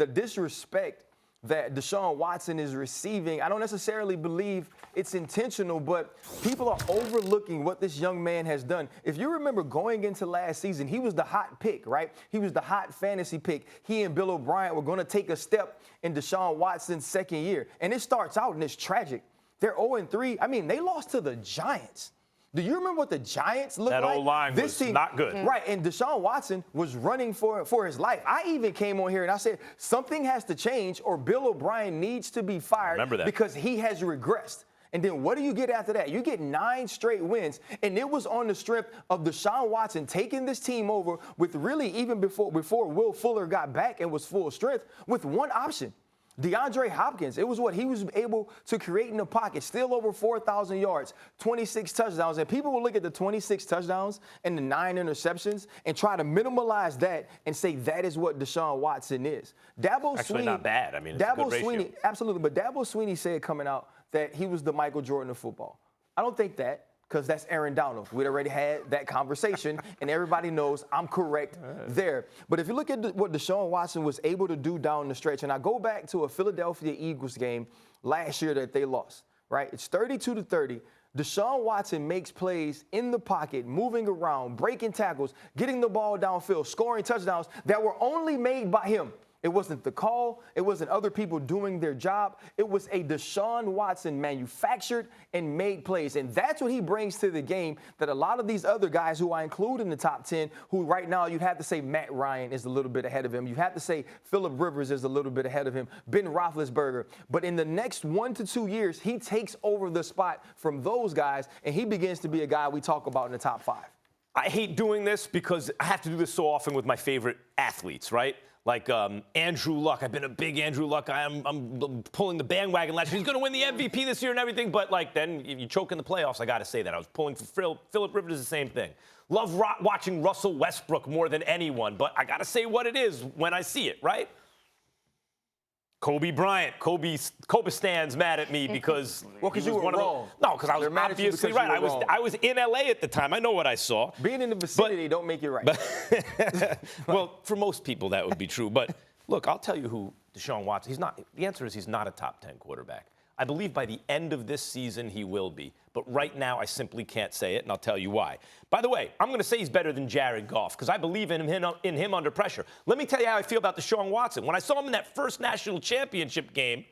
the disrespect that Deshaun Watson is receiving, I don't necessarily believe it's intentional, but people are overlooking what this young man has done. If you remember going into last season, he was the hot pick, right? He was the hot fantasy pick. He and Bill O'Brien were going to take a step in Deshaun Watson's second year. And it starts out and it's tragic. They're 0-3. I mean, they lost to the Giants. Do you remember what the Giants looked like? That old line this was team, not good. Right, and Deshaun Watson was running for his life. I even came on here and I said, something has to change or Bill O'Brien needs to be fired. Remember that. Because he has regressed. And then what do you get after that? You get 9 straight wins, and it was on the strength of Deshaun Watson taking this team over with really even before Will Fuller got back and was full strength with one option. DeAndre Hopkins, it was what he was able to create in the pocket, still over 4,000 yards, 26 touchdowns. And people will look at the 26 touchdowns and the 9 interceptions and try to minimalize that and say that is what Deshaun Watson is. Actually not bad. I mean, it's a good ratio. Sweeney, absolutely. But Dabo Sweeney said coming out that he was the Michael Jordan of football. I don't think that. Because that's Aaron Donald. We'd already had that conversation, and everybody knows I'm correct there. But if you look at what Deshaun Watson was able to do down the stretch, and I go back to a Philadelphia Eagles game last year that they lost, right? It's 32-30. Deshaun Watson makes plays in the pocket, moving around, breaking tackles, getting the ball downfield, scoring touchdowns that were only made by him. It wasn't the call. It wasn't other people doing their job. It was a Deshaun Watson manufactured and made plays. And that's what he brings to the game that a lot of these other guys who I include in the top 10, who right now you'd have to say Matt Ryan is a little bit ahead of him. You have to say Phillip Rivers is a little bit ahead of him, Ben Roethlisberger. But in the next 1 to 2 years, he takes over the spot from those guys, and he begins to be a guy we talk about in the top 5. I hate doing this because I have to do this so often with my favorite athletes, right? Like Andrew Luck. I've been a big Andrew Luck guy. I'm pulling the bandwagon last year. He's going to win the MVP this year and everything. But, like, then if you choke in the playoffs, I got to say that. I was pulling for Phillip Rivers, the same thing. Love watching Russell Westbrook more than anyone. But I got to say what it is when I see it, right? Kobe Bryant. Kobe stands mad at me because because you were wrong. No, because I was obviously right. I was in LA at the time. I know what I saw. Being in the vicinity don't make you right. Well, for most people that would be true. But look, I'll tell you who Deshaun Watson. The answer is he's not a top 10 quarterback. I believe by the end of this season he will be. But right now I simply can't say it, and I'll tell you why. By the way, I'm going to say he's better than Jared Goff because I believe in him under pressure. Let me tell you how I feel about Deshaun Watson. When I saw him in that first national championship game,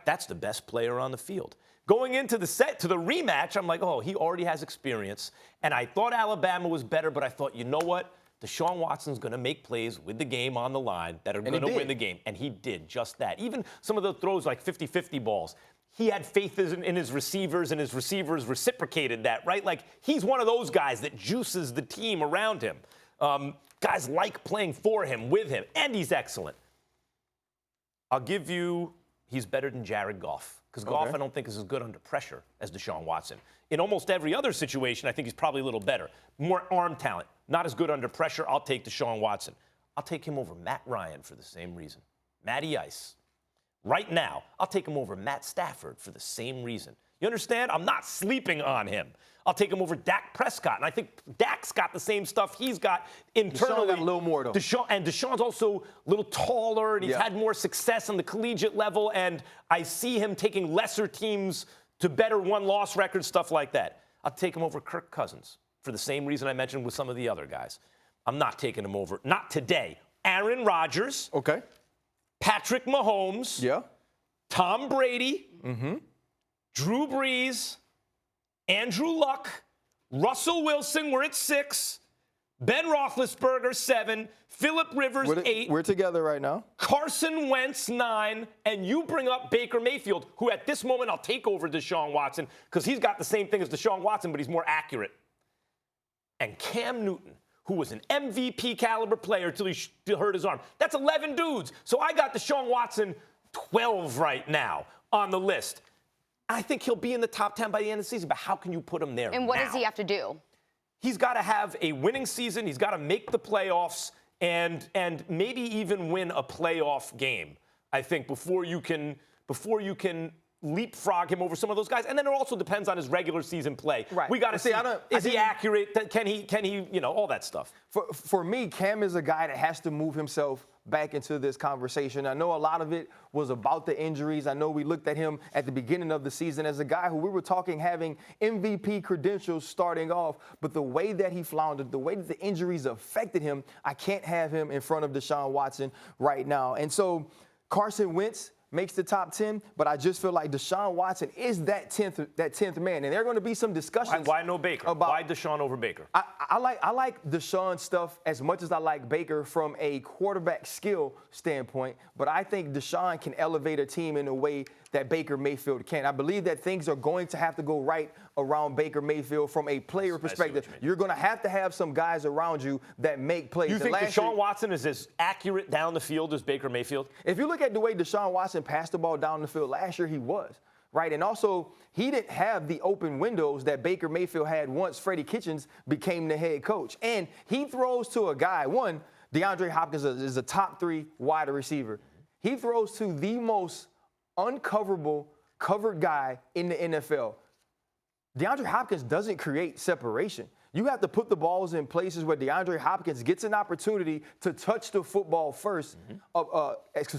that's the best player on the field. Going into the rematch, I'm like, oh, he already has experience. And I thought Alabama was better, but I thought, you know what? Deshaun Watson's going to make plays with the game on the line that are going to win the game. And he did just that. Even some of the throws like 50-50 balls, he had faith in his receivers, and his receivers reciprocated that, right? Like, he's one of those guys that juices the team around him. Guys like playing for him, with him, and he's excellent. I'll give you, he's better than Jared Goff. Because Goff, I don't think, is as good under pressure as Deshaun Watson. In almost every other situation, I think he's probably a little better. More arm talent. Not as good under pressure. I'll take Deshaun Watson. I'll take him over Matt Ryan for the same reason. Matty Ice. Right now, I'll take him over Matt Stafford for the same reason. You understand? I'm not sleeping on him. I'll take him over Dak Prescott. And I think Dak's got the same stuff he's got internally. Deshaun got a little more, though. Deshaun's also a little taller, and he's had more success on the collegiate level. And I see him taking lesser teams to better one-loss records, stuff like that. I'll take him over Kirk Cousins for the same reason I mentioned with some of the other guys. I'm not taking him over. Not today. Aaron Rodgers. Okay. Patrick Mahomes. Yeah. Tom Brady. Drew Brees. Andrew Luck. Russell Wilson, we're at 6. Ben Roethlisberger, 7. Phillip Rivers, 8. We're together right now. Carson Wentz, 9. And you bring up Baker Mayfield, who at this moment I'll take over Deshaun Watson because he's got the same thing as Deshaun Watson, but he's more accurate. And Cam Newton, who was an MVP caliber player until he hurt his arm. That's 11 dudes. So I got Deshaun Watson 12 right now on the list. I think he'll be in the top 10 by the end of the season, but how can you put him there And what does he have to do? He's got to have a winning season. He's got to make the playoffs and maybe even win a playoff game, I think, before you can leapfrog him over some of those guys. And then it also depends on his regular season play. Right. We got to see, is he accurate? Can he, all that stuff. For me, Cam is a guy that has to move himself back into this conversation. I know a lot of it was about the injuries. I know we looked at him at the beginning of the season as a guy who we were talking having MVP credentials starting off, but the way that he floundered, the way that the injuries affected him, I can't have him in front of Deshaun Watson right now. And so Carson Wentz makes the top 10, but I just feel like Deshaun Watson is that 10th man. And there are going to be some discussions. Why no Baker? Why Deshaun over Baker? I like Deshaun stuff as much as I like Baker from a quarterback skill standpoint, but I think Deshaun can elevate a team in a way that Baker Mayfield can. I believe that things are going to have to go right around Baker Mayfield from a player perspective. You're going to have some guys around you that make plays. You think Deshaun Watson is as accurate down the field as Baker Mayfield? If you look at the way Deshaun Watson passed the ball down the field last year, he was. Right, and also he didn't have the open windows that Baker Mayfield had once Freddie Kitchens became the head coach. And he throws to a guy, one, DeAndre Hopkins is a top 3 wide receiver. He throws to the most uncoverable, covered guy in the NFL. DeAndre Hopkins doesn't create separation. You have to put the balls in places where DeAndre Hopkins gets an opportunity to touch the football first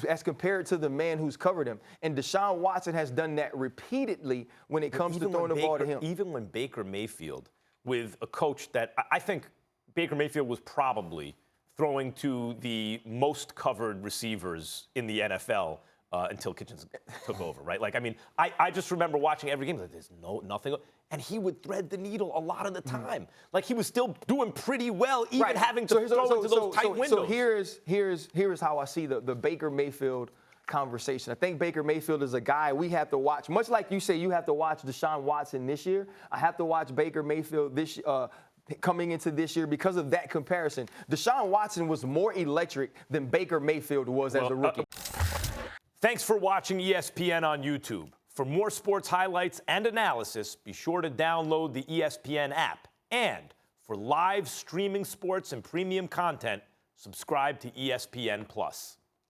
as compared to the man who's covered him. And Deshaun Watson has done that repeatedly when it comes to throwing the ball to him. Even when Baker Mayfield, with a coach that I think Baker Mayfield was probably throwing to the most covered receivers in the NFL until Kitchens took over, right? Like, I mean, I just remember watching every game, like, there's nothing. And he would thread the needle a lot of the time. Like, he was still doing pretty well, even having to throw into those tight windows. So here's how I see the Baker Mayfield conversation. I think Baker Mayfield is a guy we have to watch. Much like you say you have to watch Deshaun Watson this year, I have to watch Baker Mayfield coming into this year because of that comparison. Deshaun Watson was more electric than Baker Mayfield was as a rookie. Thanks for watching ESPN on YouTube. For more sports highlights and analysis, be sure to download the ESPN app. And for live streaming sports and premium content, subscribe to ESPN+.